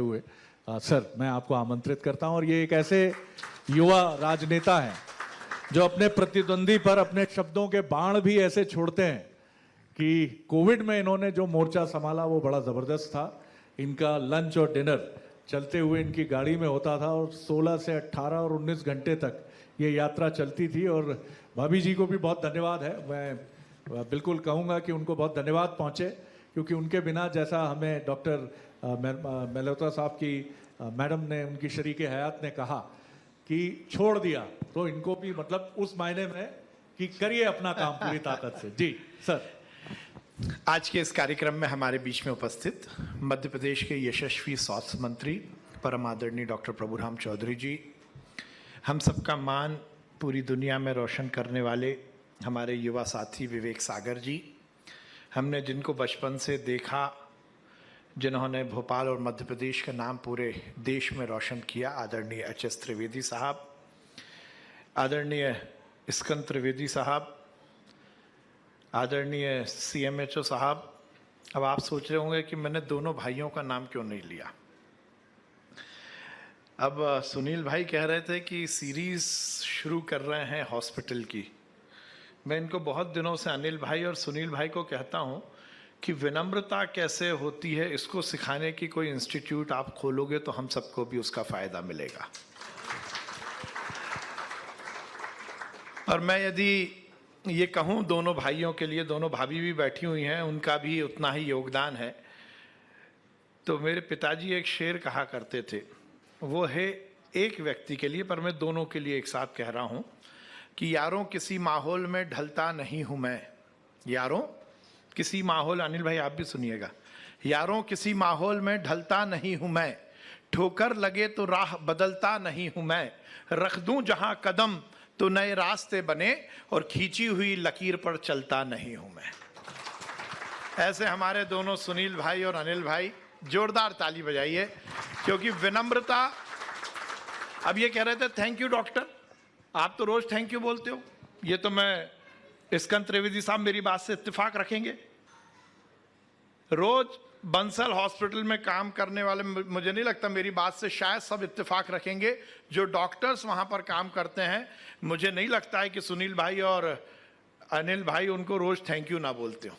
हुए सर मैं आपको आमंत्रित करता हूं। और ये एक ऐसे युवा राजनेता हैं जो अपने प्रतिद्वंदी पर अपने शब्दों के बाण भी ऐसे छोड़ते हैं कि कोविड में इन्होंने जो मोर्चा संभाला वो बड़ा ज़बरदस्त था। इनका लंच और डिनर चलते हुए इनकी गाड़ी में होता था और 16 से 18 और 19 घंटे तक ये यात्रा चलती थी। और भाभी जी को भी बहुत धन्यवाद है। मैं बिल्कुल कहूँगा कि उनको बहुत धन्यवाद पहुँचे, क्योंकि उनके बिना, जैसा हमें डॉक्टर मेहलोत्रा साहब की मैडम ने, उनकी शरीके हयात ने कहा कि छोड़ दिया, तो इनको भी मतलब उस मायने में कि करिए अपना काम पूरी ताकत से। जी सर। आज के इस कार्यक्रम में हमारे बीच में उपस्थित मध्य प्रदेश के यशस्वी स्वास्थ्य मंत्री परम आदरणीय डॉक्टर प्रभुराम चौधरी जी, हम सबका मान पूरी दुनिया में रोशन करने वाले हमारे युवा साथी विवेक सागर जी, हमने जिनको बचपन से देखा, जिन्होंने भोपाल और मध्य प्रदेश का नाम पूरे देश में रोशन किया, आदरणीय एच.एस. त्रिवेदी साहब, आदरणीय स्कंद त्रिवेदी साहब, आदरणीय CMHO साहब। अब आप सोच रहे होंगे कि मैंने दोनों भाइयों का नाम क्यों नहीं लिया। अब सुनील भाई कह रहे थे कि सीरीज शुरू कर रहे हैं हॉस्पिटल की। मैं इनको बहुत दिनों से अनिल भाई और सुनील भाई को कहता हूं कि विनम्रता कैसे होती है, इसको सिखाने की कोई इंस्टीट्यूट आप खोलोगे तो हम सबको भी उसका फायदा मिलेगा। और मैं यदि ये कहूँ दोनों भाइयों के लिए, दोनों भाभी भी बैठी हुई हैं, उनका भी उतना ही योगदान है। तो मेरे पिताजी एक शेर कहा करते थे, वो है एक व्यक्ति के लिए, पर मैं दोनों के लिए एक साथ कह रहा हूँ कि यारों किसी माहौल में ढलता नहीं हूँ मैं, यारों किसी माहौल, अनिल भाई आप भी सुनिएगा, यारों किसी माहौल में ढलता नहीं हूँ मैं, ठोकर लगे तो राह बदलता नहीं हूँ मैं, रख दूं जहां कदम तो नए रास्ते बने और खींची हुई लकीर पर चलता नहीं हूं मैं। ऐसे हमारे दोनों सुनील भाई और अनिल भाई, जोरदार ताली बजाइए, क्योंकि विनम्रता। अब ये कह रहे थे थैंक यू डॉक्टर, आप तो रोज थैंक यू बोलते हो, ये तो मैं स्कंद त्रिवेदी साहब मेरी बात से इत्तेफाक रखेंगे। रोज बंसल हॉस्पिटल में काम करने वाले, मुझे नहीं लगता, मेरी बात से शायद सब इत्तेफाक रखेंगे जो डॉक्टर्स वहां पर काम करते हैं। मुझे नहीं लगता है कि सुनील भाई और अनिल भाई उनको रोज थैंक यू ना बोलते हो,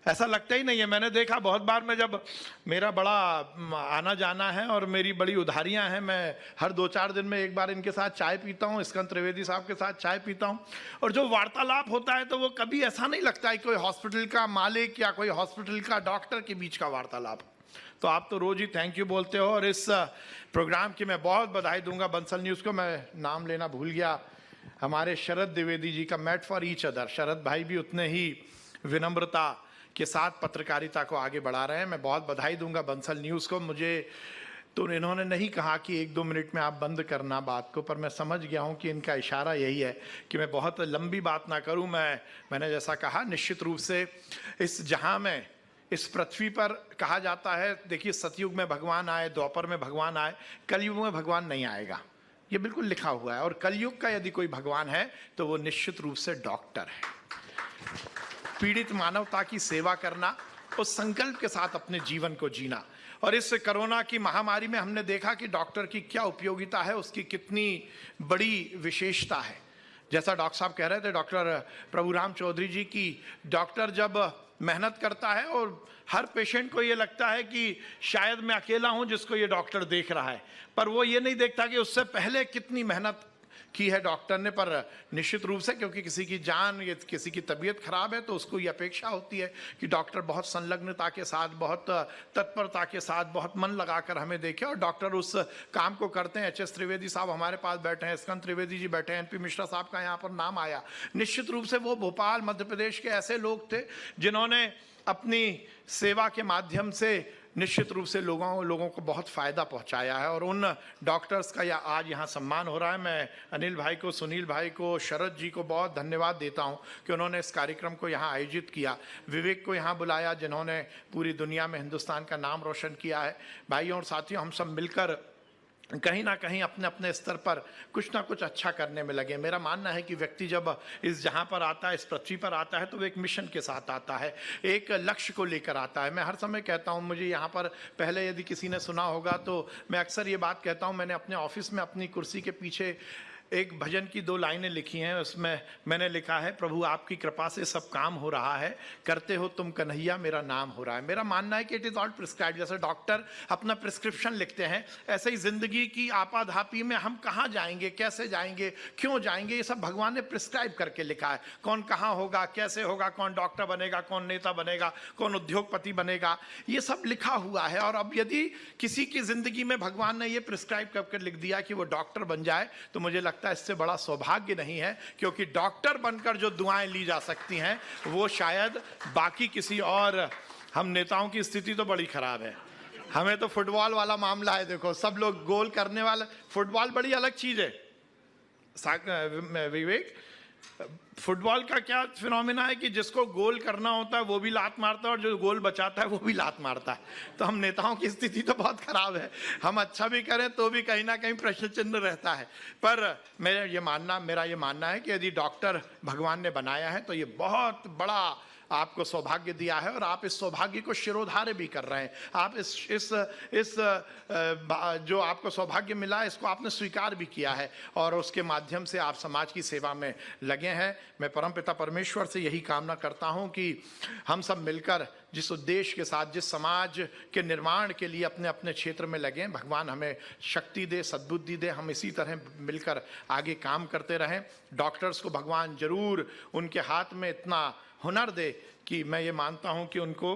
ऐसा लगता ही नहीं है। मैंने देखा बहुत बार, मैं जब मेरा बड़ा आना जाना है और मेरी बड़ी उधारियां हैं, मैं हर 2-4 दिन में एक बार इनके साथ चाय पीता हूं, स्कंद त्रिवेदी साहब के साथ चाय पीता हूं, और जो वार्तालाप होता है तो वो कभी ऐसा नहीं लगता है कोई हॉस्पिटल का मालिक या कोई हॉस्पिटल का डॉक्टर के बीच का वार्तालाप। तो आप तो रोज ही थैंक यू बोलते हो। और इस प्रोग्राम की मैं बहुत बधाई दूंगा बंसल न्यूज़ को, मैं नाम लेना भूल गया, हमारे शरद द्विवेदी जी का मैट फॉर ईच अदर। शरद भाई भी उतने ही विनम्रता के साथ पत्रकारिता को आगे बढ़ा रहे हैं। मैं बहुत बधाई दूंगा बंसल न्यूज़ को। मुझे तो इन्होंने नहीं कहा कि 1-2 मिनट में आप बंद करना बात को, पर मैं समझ गया हूं कि इनका इशारा यही है कि मैं बहुत लंबी बात ना करूं। मैंने जैसा कहा, निश्चित रूप से इस जहां में, इस पृथ्वी पर कहा जाता है, देखिए सतयुग में भगवान आए, द्वापर में भगवान आए, कलयुग में भगवान नहीं आएगा, ये बिल्कुल लिखा हुआ है। और कलयुग का यदि कोई भगवान है तो वो निश्चित रूप से डॉक्टर है। पीड़ित मानवता की सेवा करना, उस संकल्प के साथ अपने जीवन को जीना। और इस कोरोना की महामारी में हमने देखा कि डॉक्टर की क्या उपयोगिता है, उसकी कितनी बड़ी विशेषता है। जैसा डॉक्टर साहब कह रहे थे, डॉक्टर प्रभुराम चौधरी जी, की डॉक्टर जब मेहनत करता है और हर पेशेंट को ये लगता है कि शायद मैं अकेला हूं जिसको ये डॉक्टर देख रहा है, पर वो ये नहीं देखता कि उससे पहले कितनी मेहनत की है डॉक्टर ने। पर निश्चित रूप से, क्योंकि किसी की जान या किसी की तबीयत खराब है तो उसको ये अपेक्षा होती है कि डॉक्टर बहुत संलग्नता के साथ, बहुत तत्परता के साथ, बहुत मन लगाकर हमें देखे, और डॉक्टर उस काम को करते हैं। एच.एस. त्रिवेदी साहब हमारे पास बैठे हैं, स्कंद त्रिवेदी जी बैठे हैं, NP मिश्रा साहब का यहाँ पर नाम आया। निश्चित रूप से वो भोपाल मध्य प्रदेश के ऐसे लोग थे जिन्होंने अपनी सेवा के माध्यम से निश्चित रूप से लोगों को बहुत फ़ायदा पहुंचाया है। और उन डॉक्टर्स का आज यहाँ सम्मान हो रहा है। मैं अनिल भाई को, सुनील भाई को, शरद जी को बहुत धन्यवाद देता हूँ कि उन्होंने इस कार्यक्रम को यहाँ आयोजित किया, विवेक को यहाँ बुलाया जिन्होंने पूरी दुनिया में हिंदुस्तान का नाम रोशन किया है। भाइयों और साथियों, हम सब मिलकर कहीं ना कहीं अपने अपने स्तर पर कुछ ना कुछ अच्छा करने में लगे। मेरा मानना है कि व्यक्ति जब इस जहां पर आता है, इस पृथ्वी पर आता है, तो वो एक मिशन के साथ आता है, एक लक्ष्य को लेकर आता है। मैं हर समय कहता हूं, मुझे यहाँ पर पहले यदि किसी ने सुना होगा तो मैं अक्सर ये बात कहता हूं, मैंने अपने ऑफिस में अपनी कुर्सी के पीछे एक भजन की 2 लाइनें लिखी हैं। उसमें मैंने लिखा है, प्रभु आपकी कृपा से सब काम हो रहा है, करते हो तुम कन्हैया मेरा नाम हो रहा है। मेरा मानना है कि इट इज ऑल प्रिस्क्राइब्ड। जैसे डॉक्टर अपना प्रिस्क्रिप्शन लिखते हैं, ऐसे ही जिंदगी की आपाधापी में हम कहाँ जाएंगे, कैसे जाएंगे, क्यों जाएंगे, ये सब भगवान ने प्रिस्क्राइब करके लिखा है। कौन कहाँ होगा, कैसे होगा, कौन डॉक्टर बनेगा, कौन नेता बनेगा, कौन उद्योगपति बनेगा, ये सब लिखा हुआ है। और अब यदि किसी की जिंदगी में भगवान ने ये प्रिस्क्राइब करके लिख दिया कि वो डॉक्टर बन जाए, तो मुझे लगता है इससे बड़ा सौभाग्य नहीं है। क्योंकि डॉक्टर बनकर जो दुआएं ली जा सकती हैं वो शायद बाकी किसी और, हम नेताओं की स्थिति तो बड़ी खराब है। हमें तो फुटबॉल वाला मामला है, देखो सब लोग गोल करने वाले, फुटबॉल बड़ी अलग चीज है विवेक। फुटबॉल का क्या फिनोमिना है कि जिसको गोल करना होता है वो भी लात मारता है और जो गोल बचाता है वो भी लात मारता है। तो हम नेताओं की स्थिति तो बहुत खराब है, हम अच्छा भी करें तो भी कहीं ना कहीं प्रश्न चिन्ह रहता है। पर मेरा ये मानना है कि यदि डॉक्टर भगवान ने बनाया है तो ये बहुत बड़ा आपको सौभाग्य दिया है और आप इस सौभाग्य को शिरोधार्य भी कर रहे हैं। आप इस जो आपको सौभाग्य मिला है इसको आपने स्वीकार भी किया है और उसके माध्यम से आप समाज की सेवा में लगे हैं। मैं परमपिता परमेश्वर से यही कामना करता हूं कि हम सब मिलकर जिस उद्देश्य के साथ, जिस समाज के निर्माण के लिए अपने अपने क्षेत्र में लगे, भगवान हमें शक्ति दे, सद्बुद्धि दे, हम इसी तरह मिलकर आगे काम करते रहें। डॉक्टर्स को भगवान जरूर उनके हाथ में इतना हुनर दे कि मैं ये मानता हूं कि उनको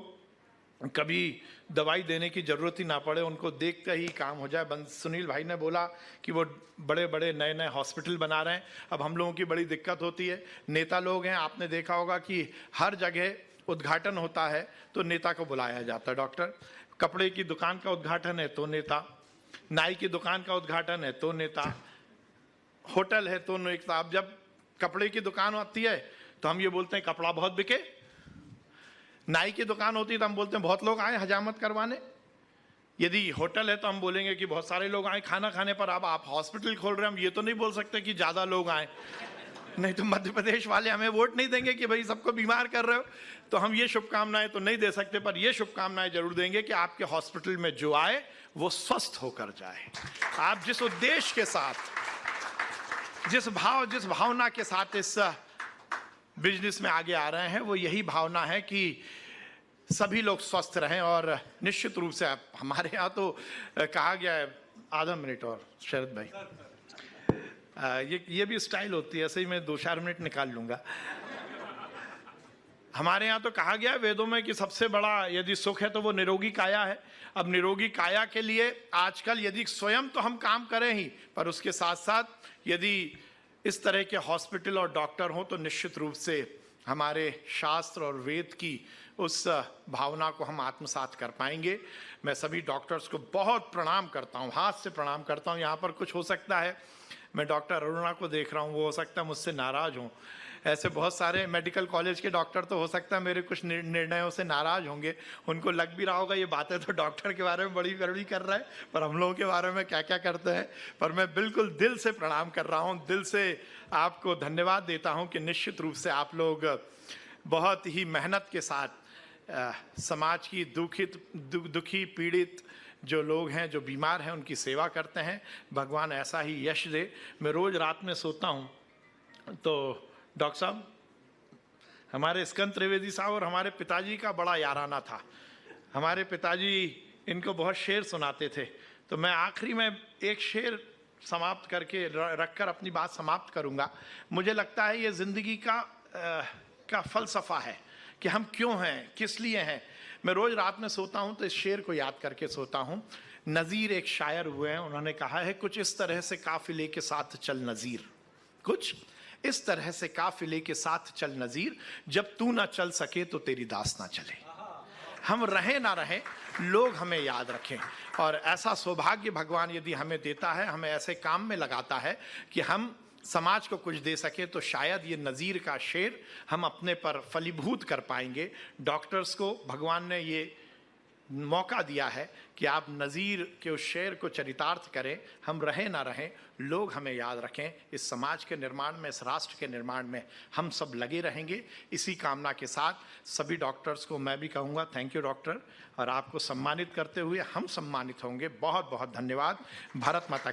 कभी दवाई देने की जरूरत ही ना पड़े, उनको देखते ही काम हो जाए। सुनील भाई ने बोला कि वो बड़े बड़े नए नए हॉस्पिटल बना रहे हैं। अब हम लोगों की बड़ी दिक्कत होती है, नेता लोग हैं, आपने देखा होगा कि हर जगह उद्घाटन होता है तो नेता को बुलाया जाता है। डॉक्टर, कपड़े की दुकान का उद्घाटन है तो नेता, नाई की दुकान का उद्घाटन है तो नेता, होटल है तो नेता। अब जब कपड़े की दुकान आती है तो हम ये बोलते हैं कपड़ा बहुत बिके, नाई की दुकान होती है तो हम बोलते हैं बहुत लोग आए हजामत करवाने, यदि होटल है तो हम बोलेंगे कि बहुत सारे लोग आए खाना खाने। पर अब आप हॉस्पिटल खोल रहे हैं, हम ये तो नहीं बोल सकते कि ज्यादा लोग आए, नहीं तो मध्य प्रदेश वाले हमें वोट नहीं देंगे कि भाई सबको बीमार कर रहे हो। तो हम ये शुभकामनाएं तो नहीं दे सकते, पर ये शुभकामनाएं जरूर देंगे कि आपके हॉस्पिटल में जो आए वो स्वस्थ होकर जाए। आप जिस उद्देश्य के साथ, जिस भावना के साथ इस बिजनेस में आगे आ रहे हैं, वो यही भावना है कि सभी लोग स्वस्थ रहें। और निश्चित रूप से हमारे यहाँ तो कहा गया है, आधा मिनट और शरद भाई, ये भी स्टाइल होती है, ऐसे ही मैं 2-4 मिनट निकाल लूंगा। हमारे यहाँ तो कहा गया है वेदों में कि सबसे बड़ा यदि सुख है तो वो निरोगी काया है। अब निरोगी काया के लिए आजकल यदि स्वयं तो हम काम करें ही, पर उसके साथ साथ यदि इस तरह के हॉस्पिटल और डॉक्टर हों तो निश्चित रूप से हमारे शास्त्र और वेद की उस भावना को हम आत्मसात कर पाएंगे। मैं सभी डॉक्टर्स को बहुत प्रणाम करता हूँ, हाथ से प्रणाम करता हूँ। यहाँ पर कुछ हो सकता है, मैं डॉक्टर अरुणा को देख रहा हूँ, वो हो सकता है मुझसे नाराज हों। ऐसे बहुत सारे मेडिकल कॉलेज के डॉक्टर तो हो सकता है मेरे कुछ निर्णयों से नाराज होंगे, उनको लग भी रहा होगा ये बातें तो डॉक्टर के बारे में बड़ी गड़बड़ी कर रहा है, पर हम लोगों के बारे में क्या क्या करते हैं। पर मैं बिल्कुल दिल से प्रणाम कर रहा हूँ, दिल से आपको धन्यवाद देता हूँ कि निश्चित रूप से आप लोग बहुत ही मेहनत के साथ समाज की दुखी पीड़ित जो लोग हैं, जो बीमार हैं, उनकी सेवा करते हैं। भगवान ऐसा ही यश दे। मैं रोज रात में सोता हूँ तो डॉक्टर साहब, हमारे स्कंद त्रिवेदी साहब और हमारे पिताजी का बड़ा याराना था। हमारे पिताजी इनको बहुत शेर सुनाते थे, तो मैं आखिरी में एक शेर समाप्त करके रखकर अपनी बात समाप्त करूंगा। मुझे लगता है ये जिंदगी का फलसफा है कि हम क्यों हैं, किस लिए हैं। मैं रोज रात में सोता हूं तो इस शेर को याद करके सोता हूं। नजीर एक शायर हुए हैं, उन्होंने कहा है, कुछ इस तरह से काफिले के साथ चल नजीर, कुछ इस तरह से काफिले के साथ चल नजीर, जब तू ना चल सके तो तेरी दास ना चले। हम रहे ना रहे, लोग हमें याद रखें। और ऐसा सौभाग्य भगवान यदि हमें देता है, हमें ऐसे काम में लगाता है कि हम समाज को कुछ दे सके, तो शायद ये नज़ीर का शेर हम अपने पर फलीभूत कर पाएंगे। डॉक्टर्स को भगवान ने ये मौका दिया है कि आप नज़ीर के उस शेर को चरितार्थ करें। हम रहें ना रहें, लोग हमें याद रखें। इस समाज के निर्माण में, इस राष्ट्र के निर्माण में हम सब लगे रहेंगे। इसी कामना के साथ सभी डॉक्टर्स को मैं भी कहूँगा थैंक यू डॉक्टर, और आपको सम्मानित करते हुए हम सम्मानित होंगे। बहुत बहुत धन्यवाद। भारत माता की